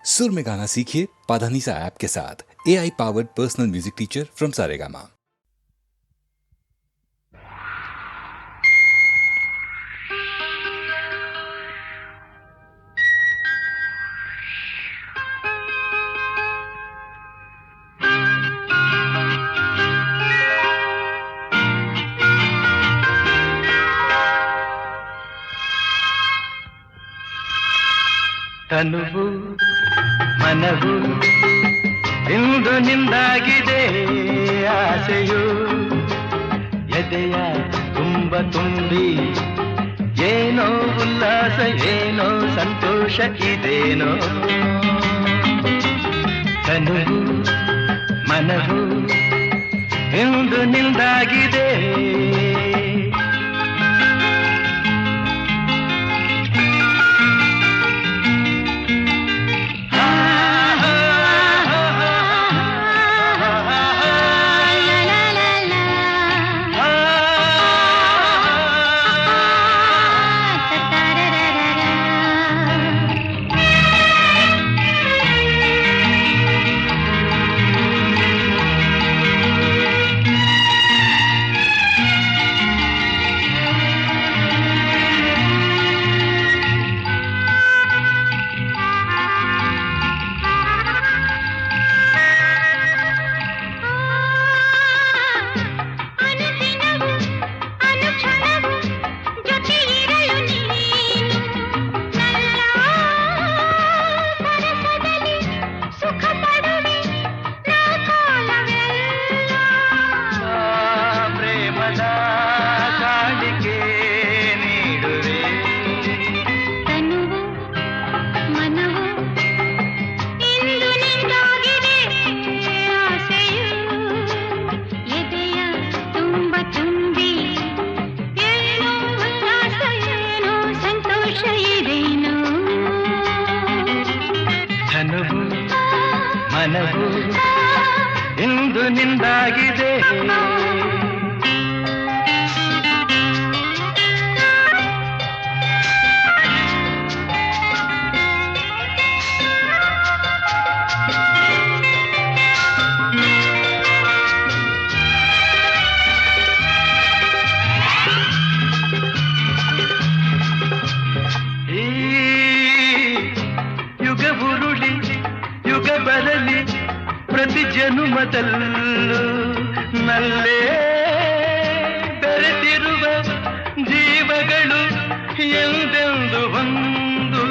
सुर में गाना सीखिए पाधानीसा ऐप के साथ। AI powered personal music teacher from Saregama. ತನುವು ಮನವು ಇಂದು ನಿಂದಾಗಿದೆ ಆಸೆಯು ಎದೆಯ ತುಂಬ ತುಂಬಿ ಏನೋ ಉಲ್ಲಾಸ ಏನೋ ಸಂತೋಷ ಇದೇನೋ ತನುವು ಮನವು ಇಂದು ನಿಂದಾಗಿದೆ ಮನವು ಇಂದು ನಿಂದಾಗಿದೆ ಪ್ರತಿ ಜನುಮದಲ್ಲೂ ನಲ್ಲೇ ಬೆರೆತಿರುವ ಜೀವಗಳು ಎಂದೆಂದು ಒಂದು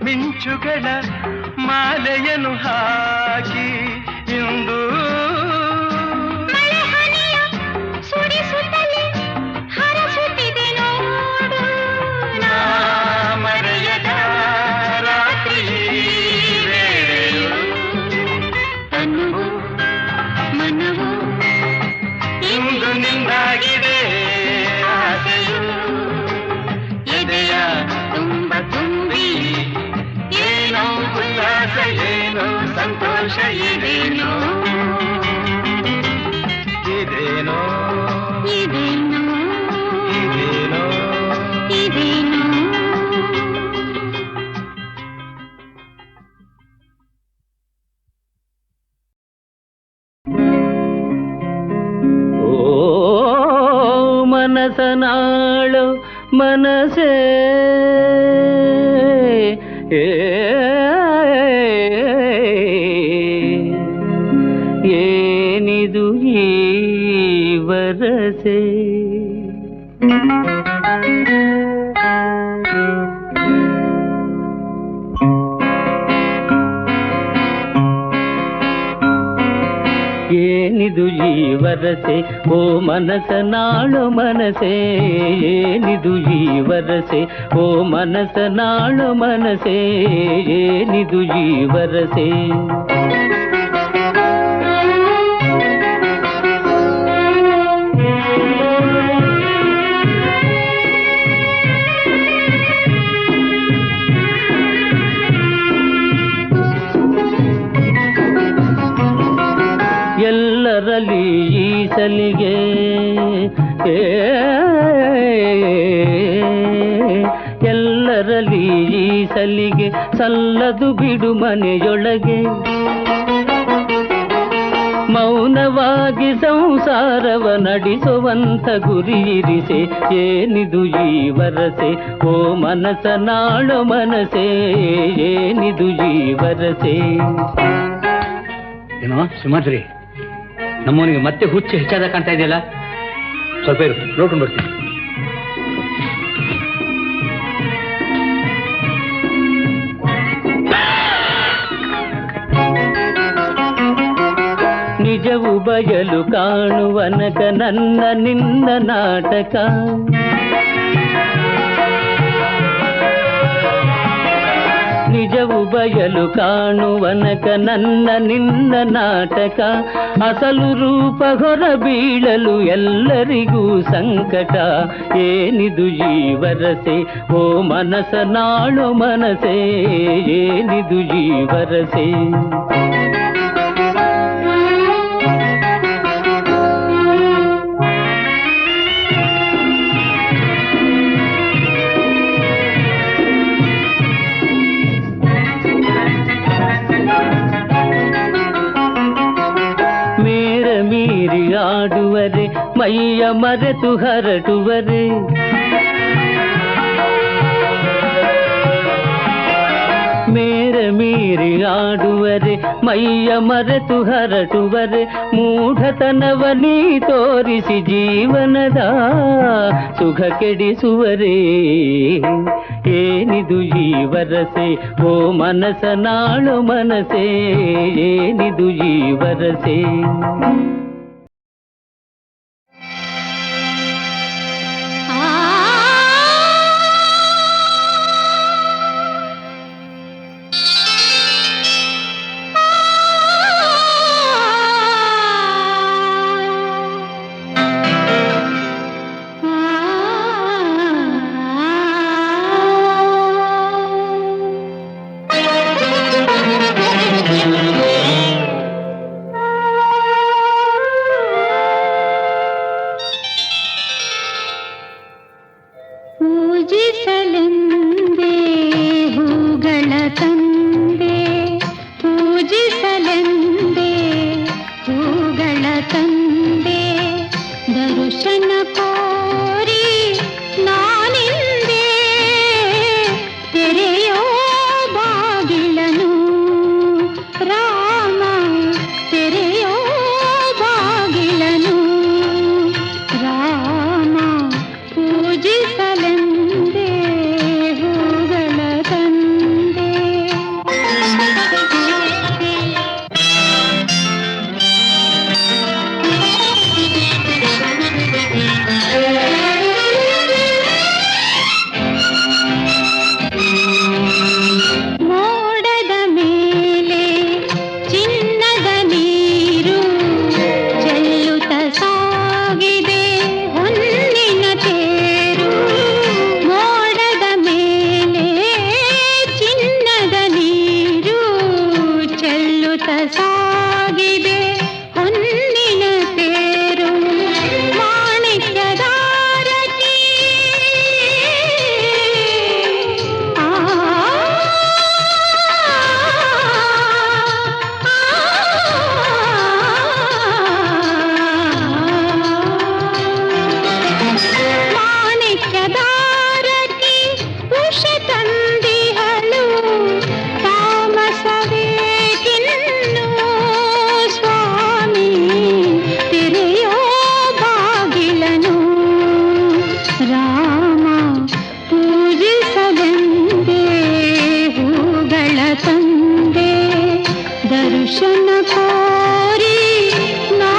ಮಿಂಚುಗಳ ಮಾಲೆಯನ್ನು ಹಾಕಿ ಇಂದು ಮಳೆಹನಿಯ ಸುರಿಸುತ್ತಲೇ ಹರಸುತ್ತಿದೆ ನೋಡು ನಾ ಮರೆಯದ ರಾತ್ರಿ ವೇಳೆಯು ತನುವು ಮನವು ಇಂದು ನಿಂದಾಗಿದೆ ಆಸೆಯು ಎದೆಯ ತುಂಬ ತುಂಬಿ ಏನೋ ಉಲ್ಲಾಸ ಏನೋ ಸಂತೋಷ ಇದೇನೋ ಇದೇನೋ ಇದೇನೋ ಇದೇನೋ ಇದೇನೋ ಓ ಮನಸನಾಳು ಮನಸೇ ಏನಿದು ಈ ವರಸೆ ಏನಿದು ಈ ವರಸೆ ಓ ಮನಸನಾಳು ಮನಸೇ ಏನಿದು ಈ ವರಸೆ ಓ ಮನಸನಾಳು ಮನಸೇ ಏನಿದು ಈ ವರಸೆ ಎಲ್ಲರಲ್ಲಿ ಈ ಸಲಿಗೆ ಎಲ್ಲರಲ್ಲಿ ಈ ಸಲಿಗೆ ಸಲ್ಲದು ಬಿಡು ಮನೆಯೊಳಗೆ ಮೌನವಾಗಿ ಸಂಸಾರವ ನಡೆಸುವಂಥ ಗುರಿಯಿರಿಸೆ ಏನಿದು ಈ ವರಸೆ ಓ ಮನಸನಾಳು ಮನಸೇ ಏನಿದು ಈ ವರಸೆ ಏನೋ ಸುಮಾದ್ರಿ ನಮ್ಮವನಿಗೆ ಮತ್ತೆ ಹುಚ್ಚು ಹೆಚ್ಚಾದ ಕಾಣ್ತಾ ಇದೆಯಲ್ಲ ಸ್ವಲ್ಪ ಇರು ನೋಡ್ಕೊಂಡು ಬರ್ತೀನಿ ನಿಜವು ಬಯಲು ಕಾಣುವನಕ ನನ್ನ ನಿನ್ನ ನಾಟಕ ನಿಜವು ಬಯಲು ಕಾಣುವನಕ ನನ್ನ ನಿನ್ನ ನಾಟಕ ಅಸಲು ರೂಪ ಹೊರ ಬೀಳಲು ಎಲ್ಲರಿಗೂ ಸಂಕಟ ಏನಿದು ಈ ವರಸೆ ಓ ಮನಸನಾಳು ಮನಸೇ ಏನಿದು ಈ ವರಸೆ ಮೀರಿ ಆಡುವರೆ ಮೈಯ ಮರೆತು ಹರಟುವರೆ ಮೇರ ಮೀರಿ ಆಡುವರೆ ಮೈಯ ಮರೆತು ಹರಟುವರೆ ಮೂಢತನವ ನೀ ತೋರಿಸಿ ಜೀವನದ ಸುಖ ಕೆಡಿಸುವರೆ ಏನಿದು ಈ ವರಸೆ ಓ ಮನಸನಾಳು ಮನಸೇ ಏನಿದು ಈ ವರಸೆ ತಂದೆ ದರ್ಶನ ಕೋರಿ ನಾ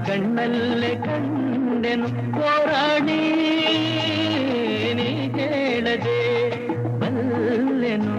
ಕಣ್ಣಲ್ಲೇ ಕಂಡೆನು ಹೋರಾಡಿ ನೀ ಹೇಳದೆ ಬಲ್ಲೆನು.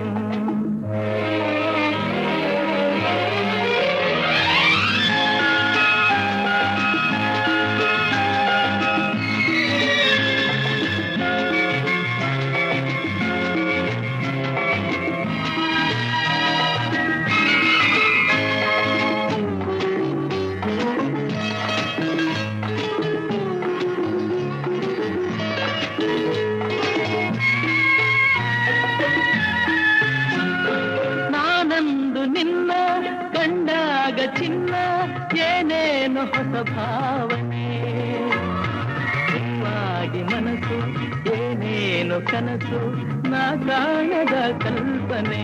ನಿನ್ನ ಕಂಡಾಗ ಚಿನ್ನ ಏನೇನು ಹೊಸ ಭಾವನೆ, ನಿಮ್ಮಾಗಿ ಮನಸ್ಸು ಏನೇನು ಕನಸು ನಾ ಕಾಣದ ಕಲ್ಪನೆ.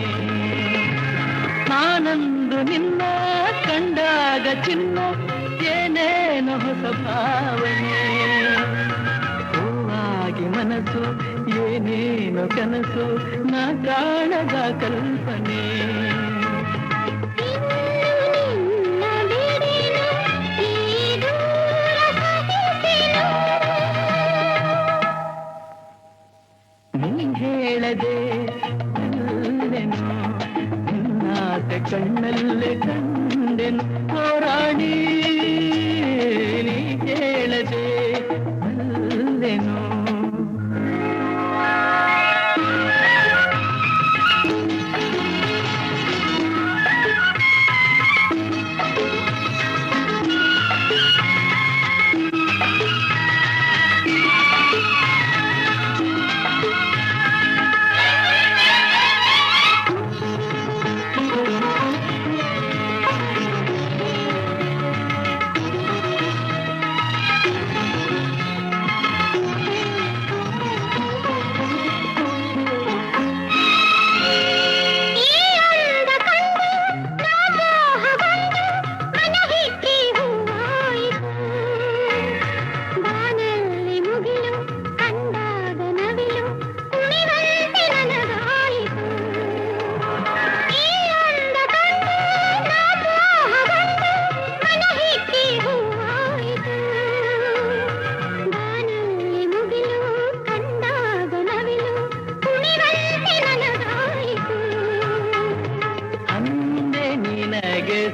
ನಾನಂದು ನಿನ್ನ ಕಂಡಾಗ ಚಿನ್ನ ಏನೇನು ಹೊಸ ಭಾವನೆ, ಹೂವಾಗಿ ಮನಸ್ಸು ಏನೇನು ಕನಸು ನಾ ಕಾಣದ ಕಲ್ಪನೆ. ಹೇಳದೆ ಬಲ್ಲೆನು ನಿನ್ನಾಸೆ ಕಣ್ಣಲ್ಲೇ ಕಂಡೆನು ಹೋರಾಡಿ ನೀ ಹೇಳದೆ ಬಲ್ಲೆನು.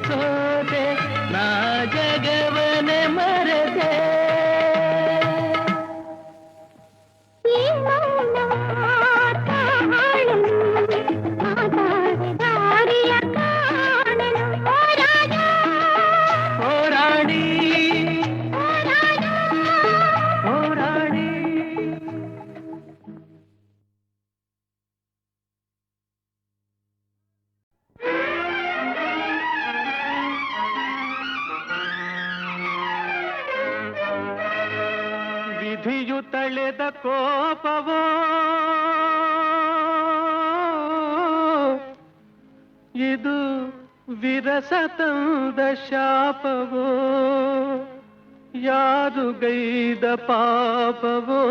ಸೋದೆ ನಾ ಜಗವನೆ ಮರೆತೆ ಹೋರಾಡಿ ಹೋರಾಡಿ. ವಿಧಿಯು ತಳೆದ ಕೋಪವೋ ಇದು ವಿರಸ ತಂದ ಶಾಪವೋ, ಯಾರು ಗೈದ ಪಾಪವೋ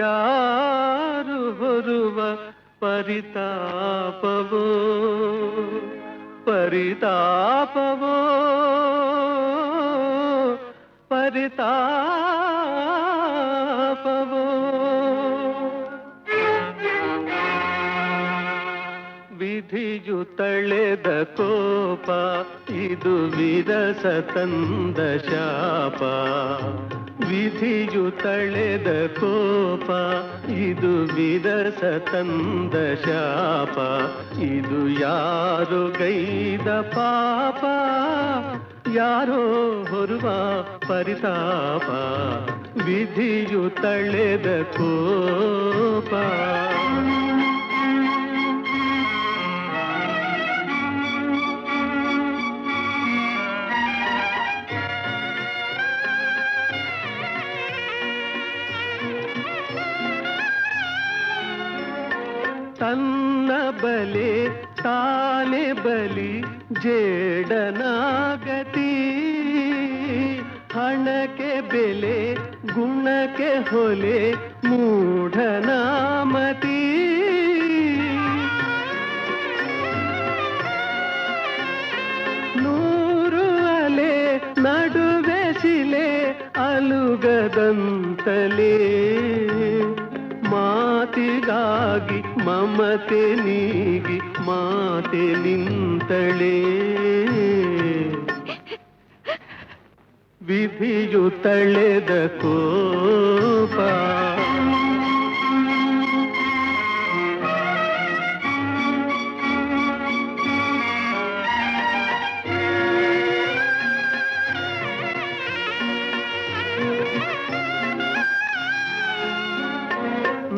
ಯಾರು ಹೊರುವ ಪರಿತಾಪವೋ ಪರಿತಾಪವೋ ಪರಿತಾಪವೋ. ವಿಧಿಯು ತಳೆದ ಕೋಪ ಇದು ವಿರಸ ತಂದ ಶಾಪ, ವಿಧಿಯು ತಳೆದ ಕೋಪ ಇದು ವಿರಸ ತಂದ ಶಾಪ, ಇದು ಯಾರು ಗೈದ ಪಾಪ ಯಾರೋ ಹೊರುವ ಪರಿತಾಪ, ವಿಧಿಯು ತಳೆದ ಕೋಪ. ತನ್ನ ಬಲೆ ತಾನೆ ಬಲಿ ಜೇಡನಾಗತಿ, ಹಣಕ್ಕೆ ಬೆಲೆ ಗುಣಕ್ಕೆ ಹೊಲೆ ಮೂಢನಾಮತಿ. ನೂರು ಅಲೆ ಅಲುಗದಂತಲೇ ಮಾತಿಗಾಗಿ ಮಮತೆ ನೀಗಿ ಮಾತೆ ನಿಂತಳೇ ವಿಧಿಯು ತಳೆದ ಕೋಪ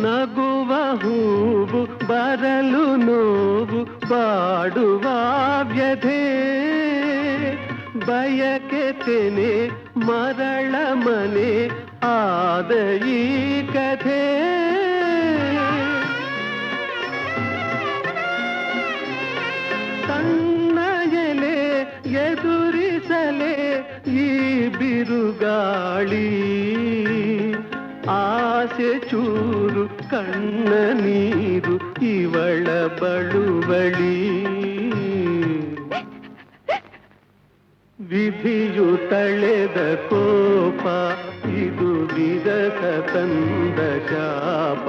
ನಗುವ ಹೂವು ಬರಲು ನೋವು ಬಾಡುವ ವ್ಯಧೆ ಬಯಕೆ ತೆನೆ ಮರಳ ಮನೆ ಆದ ಈ ಕಥೆ ತನ್ನ ಎಲೆ ಎದುರಿಸಲೇ ಈ ಬಿರುಗಾಳಿ ಆಸೆ ಚೂರು ಕಣ್ಣ ನೀರು ಇವಳ ಬಳುವಳಿ ವಿಧಿಯು ತಳೆದ ಕೋಪ ಇದು ವಿರಸ ತಂದ ಶಾಪ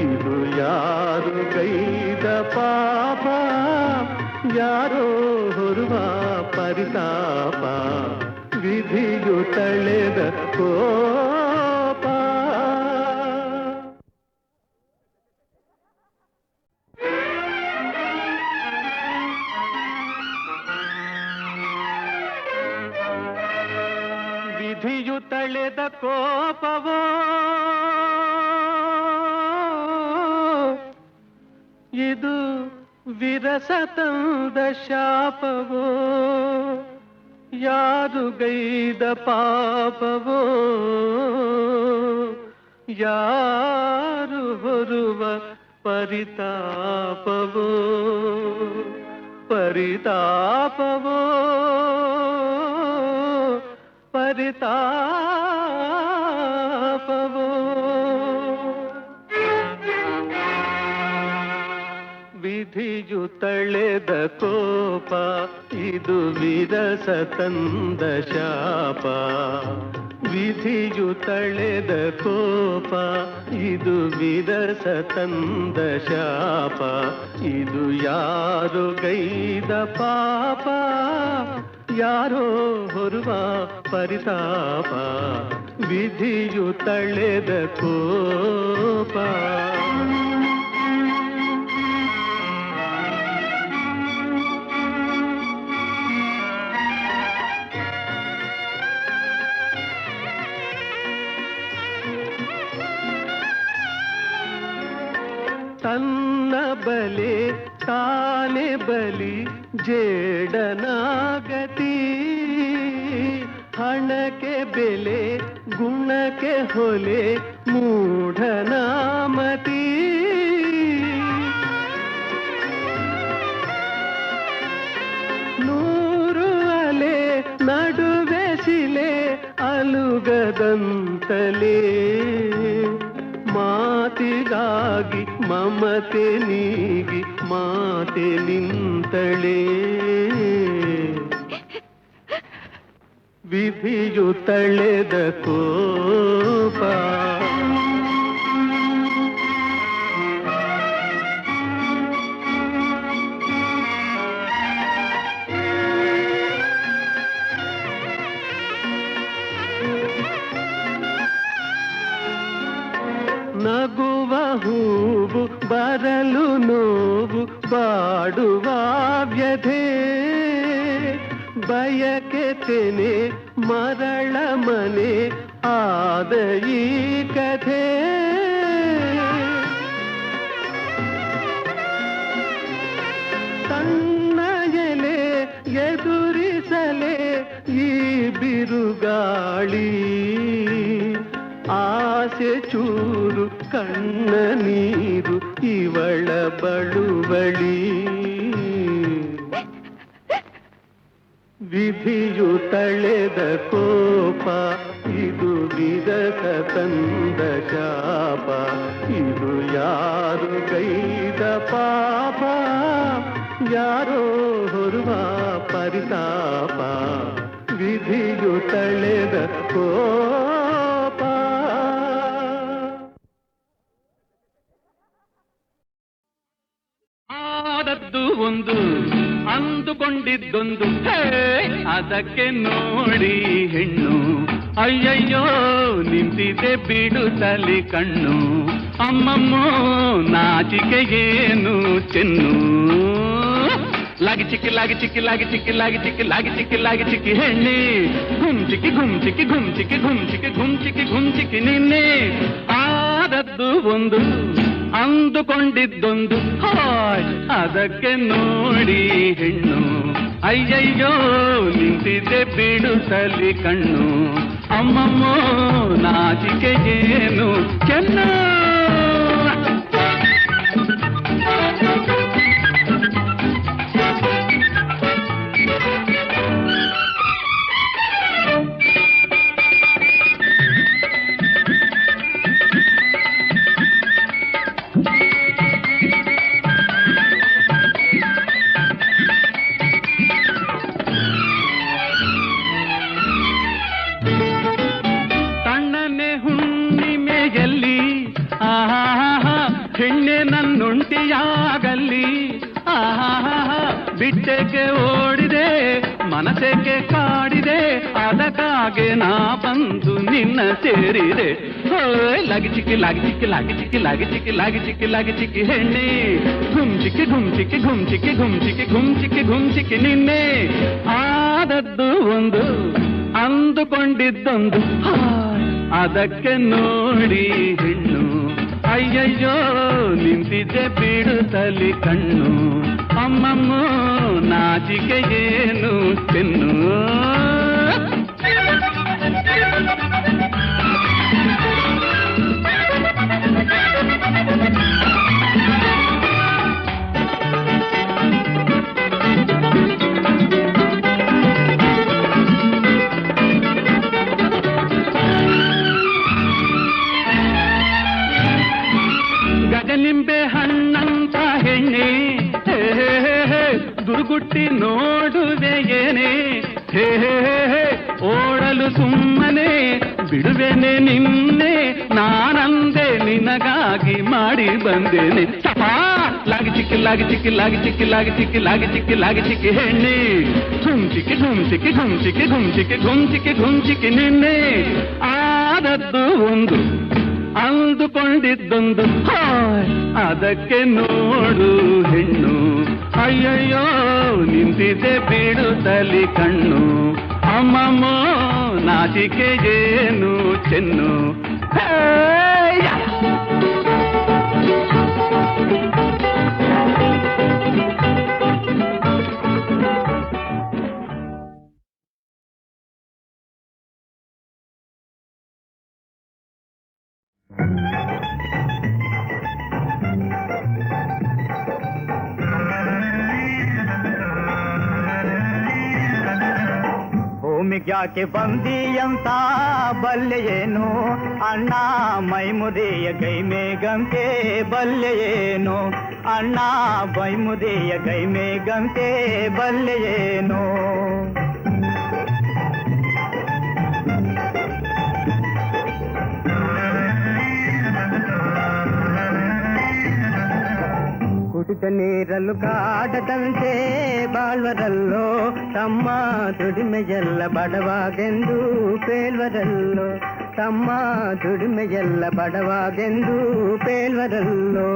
ಇದು ಯಾರು ಗೈದ ಪಾಪ ಯಾರೋ ಹೊರುವ ಪರಿತಾಪ ವಿಧಿಯು ತಳೆದ ಕೋಪ ವಿಧಿಯು ತಳೆದ ಕೋಪವೋ ಇದು ವಿರಸ ತಂದ ಶಾಪವೋ ಯಾರು ಗೈದ ಪಾಪವೋ ಯಾರು ಹೊರುವ ಪರಿತಾಪವೋ ಪರಿತಾಪವೋ ಪರಿತಾಪವೋ ವಿಧಿಯು ತಳೆದ ಕೋಪ ಇದು ವಿರಸ ತಂದ ಶಾಪ ವಿಧಿಯು ತಳೆದ ಕೋಪ ಇದು ವಿರಸ ತಂದ ಶಾಪ ಇದು ಯಾರು ಗೈದ ಪಾಪ ಯಾರೋ ಹೊರುವ ಪರಿತಾಪ ವಿಧಿಯು ತಳೆದ ಕೋಪ ತನ್ನ ಬಲೆ ತಾನೆ ಬಲಿ ಜೇಡನಾಗತಿ ಹಣಕ್ಕೆ ಬೆಲೆ ಗುಣಕ್ಕೆ ಹೊಲೆ ಮೂಢನಾಮತಿ ನೂರು ಅಲೆ ನಡುವೆ ಶಿಲೆ ಅಲುಗದಂತಲೇ ಮಾತಿಗಾಗಿ ಮಮತೆ ನೀಗಿ ಮಾತೆ ನಿಂತಳೇ ವಿಧಿಯು ತಳೆದ ಕೋಪ ನಗುವ ಹೂವು ಬರಲು ನೋವು ಬಾಡುವ ವ್ಯಧೆ ಬಯಕೆ ತೆನೆ ಮರಳ ಮನೆ ಆದ ಈ ಕಥೆ ತನ್ನ ಎಲೆ ಎದುರಿಸಲೇ ಈ ಬಿರುಗಾಳಿ ಆಸೆ ಚೂರು ಕಣ್ಣ ನೀರು ಇವಳ ಬಳುವಳಿ ವಿಧಿಯು ತಳೆದ ಕೋಪ ಇದು ವಿರಸ ತಂದ ಶಾಪ ಇದು ಯಾರು ಗೈದ ಪಾಪ ಯಾರೋ ಹೊರುವ ಪರಿತಾಪ ವಿಧಿಯು ತಳೆದ ಕೋಪ ಅಂದುಕೊಂಡಿದ್ದೊಂದು ಅದಕ್ಕೆ ನೋಡಿ ಹೆಣ್ಣು ಅಯ್ಯಯ್ಯೋ ನಿಂತಿದೆ ಬಿಡುತ್ತಲಿ ಕಣ್ಣು ಅಮ್ಮಮ್ಮೋ ನಾಚಿಕೆ ಏನು ಚೆನ್ನು ಲಾಗಿ ಚಿಕ್ಕಿ ಲಾಗಿ ಚಿಕ್ಕಿ ಲಾಗಿ ಚಿಕ್ಕಿ ಲಾಗಿ ಚಿಕ್ಕಿ ಲಾಗಿ ಚಿಕ್ಕಿ ಲಾಗಿ ಚಿಕ್ಕಿ ಹೆಣ್ಣೆ ಘುಮ್ಚಿಕ್ಕಿ ಘುಮ್ಚಿಕ್ಕಿ ಘುಮ್ಚಿಕ್ಕಿ ಘುಮ್ಚಿಕ್ಕಿ ಘುಮ್ಚಿಕ್ಕಿ ಘುಮ್ಚಿಕ್ಕಿ ನಿನ್ನೆ ಆದದ್ದು ಒಂದು ಅಂದುಕೊಂಡಿದ್ದೊಂದು ಹಾಯ್ ಅದಕ್ಕೆ ನೋಡಿ ಹೆಣ್ಣು ಅಯ್ಯಯ್ಯೋ ನಿಂತಿದೆ ಬಿಡುತ್ತಲಿ ಕಣ್ಣು ಅಮ್ಮಮ್ಮೋ ನಾಚಿಕೆ ಏನು ಚೆನ್ನು ಹೆಣ್ಣೆ ನನ್ನುಂಟಿಯಾಗಲ್ಲಿ ಬಿಟ್ಟೆಗೆ ಓಡಿದೆ ಮನಸ್ಸೆಗೆ ಕಾಡಿದೆ ಅದಕ್ಕಾಗೆ ನಾ ಬಂದು ನಿನ್ನ ಸೇರಿದೆ ಲಾಗಿ ಚಿಕ್ಕಿ ಲಾಗಿ ಚಿಕ್ಕಿ ಲಾಗಿ ಚಿಕ್ಕಿ ಲಾಗಿ ಚಿಕ್ಕಿ ಲಾಗಿ ಚಿಕ್ಕಿ ಲಾಗಿ ಚಿಕ್ಕಿ ಹೆಣ್ಣೆ ಘುಮ್ಚಿಕ್ಕಿ ಘುಮ್ಚಿಕ್ಕಿ ಘುಮ್ಚಿಕ್ಕಿ ಘುಮ್ಚಿಕ್ಕಿ ಘುಮ್ಚಿಕ್ಕಿ ಘುಮ್ಚಿಕ್ಕಿ ನಿನ್ನೆ ಆದದ್ದು ಒಂದು ಅಂದುಕೊಂಡಿದ್ದೊಂದು ಅದಕ್ಕೆ ನೋಡಿ ಹೆಣ್ಣು ಅಯ್ಯಯ್ಯೋ ನಿಂತಿದ್ದೆ ಬಿಡುತ್ತಲಿ ಕಣ್ಣು ಅಮ್ಮಮ್ಮ ನಾಚಿಕೆ ಏನು ಚೆನ್ನು ಗಜನಿಂಬೆ ಹಣ್ಣಂತ ಹೆಣ್ಣೆ ದುರ್ಗುಟ್ಟಿ ನೋಡುವೆ ಏನೇ ಓಡಲು ಸುಮ್ಮನೆ ಬಿಡುವೆನೆ ನಿನ್ನೆ ನಾನಂದೆ ನಿನಗಾಗಿ ಮಾಡಿ ಬಂದೇನೆ ಸಪಾ ಲಾಗಿ ಚಿಕ್ಕಿ ಲಾಗಿ ಚಿಕ್ಕಿ ಲಾಗಿ ಚಿಕ್ಕಿ ಲಾಗಿ ಚಿಕ್ಕಿ ಲಾಗಿ ಚಿಕ್ಕಿ ಲಾಗಿ ಚಿಕ್ಕಿ ಹೆಣ್ಣೆ ಘುಮ್ಚಿಕ್ಕಿ ಘುಮ್ಚಿಕ್ಕಿ ಘುಮ್ಚಿಕ್ಕಿ ಘುಮ್ಚಿಕ್ಕಿ ಘುಮ್ಚಿಕ್ಕಿ ಘುಮ್ಚಿಕ್ಕಿ ನಿನ್ನೆ ಆದದ್ದು ಒಂದು ಅಂದುಕೊಂಡಿದ್ದೊಂದು ಅದಕ್ಕೆ ನೋಡು ಹೆಣ್ಣು ಅಯ್ಯಯ್ಯೋ ನಿಂತಿದೆ ಬಿಡುತ್ತಲಿ ಕಣ್ಣು ಅಮ್ಮಮ್ಮೋ ನಾಚಿಕೆ ಏನು ಚೆನ್ನು ಭೂಮಿಗ್ಯಾಕೆ ಬಂದಿಯಂತ ಬಲ್ಲೆಯೇನು ಅಣ್ಣ ಮೈಮುದಿಯ ಗೈ ಮೇಗಂತೆ ಬಲ್ಲೆಯೇನು ಅಣ್ಣ ಮೈಮುದಿಯ ಗೈ ಮೇಗಂತೆ ಬಲ್ಲೆಯೇನು ಕುಡಿದ ನೀರಲು ಕಾಡದಂತೆ ಬಾಳ್ವರಲ್ಲೋ ತಮ್ಮ ದುಡಿಮೆಯೆಲ್ಲ ಬಡವಾಗೆಂದು ಪೇಳ್ವರಲ್ಲೋ ತಮ್ಮ ದುಡಿಮೆಯೆಲ್ಲ ಬಡವಾಗೆಂದು ಪೇಳ್ವರಲ್ಲೋ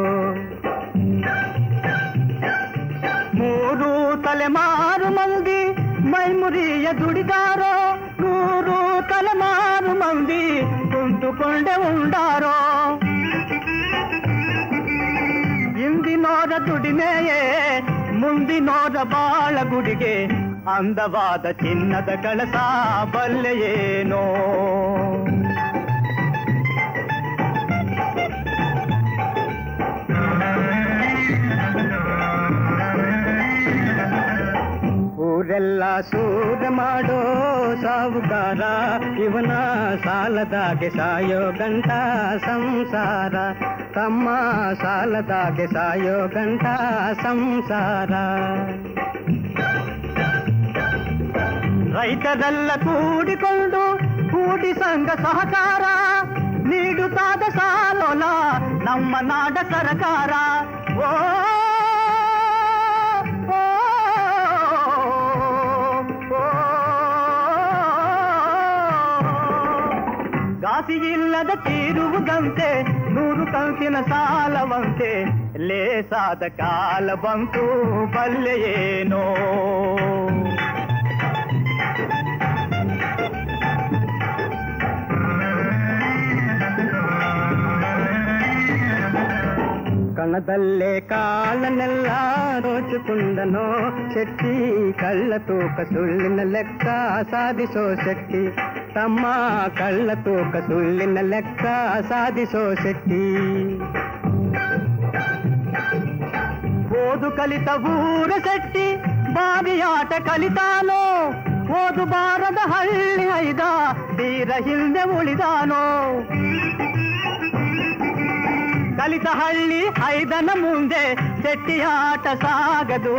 ಮೂರು ತಲೆಮಾರು ಮಂದಿ ಮೈಮುರಿಯ ದುಡಿದಾರೋ 100 ತಲೆಮಾರು ಮಂದಿ ಕುಂತುಕೊಂಡೆ ಉಂಡಾರೋ ಇಂದಿನೋರ ದುಡಿಮೆಯೇ ಮುಂದಿನೋರ ಬಾಳ ಗುಡಿಗೆ ಅಂದವಾದ ಚಿನ್ನದ ಕಳಸ ಬಲ್ಲೆಯೇನೋ ಊರೆಲ್ಲ ಸೂರ ಮಾಡೋ ಸಾವುಕಾರ ಇವನ ಸಾಲದಾಗೆ ಸಾಯೋ ಗಂಟ ಸಂಸಾರ ತಮ್ಮ ಸಾಲದಾಗೆ ಸಾಯೋ ಗಂಟ ಸಂಸಾರ ರೈತರೆಲ್ಲ ಕೂಡಿಕೊಂಡು ಕೂಡಿ ಸಂಘ ಸಹಕಾರ ನೀಡುತ್ತಾದ ಸಾಲೋಲ ನಮ್ಮ ನಾಡ ಸರ್ಕಾರ ಓ ರಾಶಿ ಇಲ್ಲದ ತೀರುವುದಂತೆ 100 ಕಂತಿನ ಸಾಲವಂತೆ ಲೇಸಾದ ಕಾಲ ಬಂತು ಬಲ್ಲೆಯೇನೋ. ಕಣದಲ್ಲೇ ಕಾಲನೆಲ್ಲ ದೋಚಿಕೊಂಡನೋ ಶೆಟ್ಟಿ, ಕಳ್ಳ ತೂಕ ಸುಳ್ಳಿನ ಲೆಕ್ಕ ಸಾಧಿಸೋ ಶೆಟ್ಟಿ, ತಮ್ಮ ಕಳ್ಳ ತೂಕ ಸುಳ್ಳಿನ ಲೆಕ್ಕ ಸಾಧಿಸೋ ಶೆಟ್ಟಿ. ಓದು ಕಲಿತ ಊರ ಶೆಟ್ಟಿ ಬಾವಿಯಾಟ ಕಲಿತಾನೋ, ಓದು ಬಾರದ ಹಳ್ಳಿ ಐದ ತೀರ ಹಿಂದೆ ಉಳಿದಾನೋ. ಕಲಿತ ಹಳ್ಳಿ ಐದನ ಮುಂದೆ ಶೆಟ್ಟಿಯಾಟ ಸಾಗದು,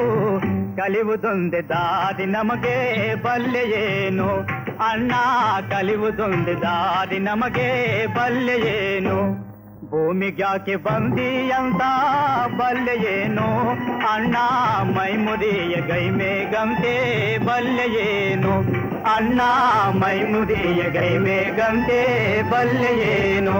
ಕಲಿಯುವುದೊಂದೆ ದಾರಿ ನಮಗೆ ಬಲ್ಲೆಯೇನು ಅಣ್ಣ, ಕಲಿಯುವುದೊಂದೆ ದಾರಿ ನಮಗೆ ಬಲ್ಲೆಯೇನು. ಭೂಮಿಗ್ಯಾಕೆ ಬಂದಿ ಅಂತ ಬಲ್ಲೆಯೇನು ಅಣ್ಣ, ಮೈಮುದಿಯ ಗೈಮೇಗಂತೆ ಬಲ್ಲೆಯೇನು ಅಣ್ಣ, ಮೈಮುದಿಯ ಗೈಮೇಗಂತೆ ಬಲ್ಲೆಯೇನು.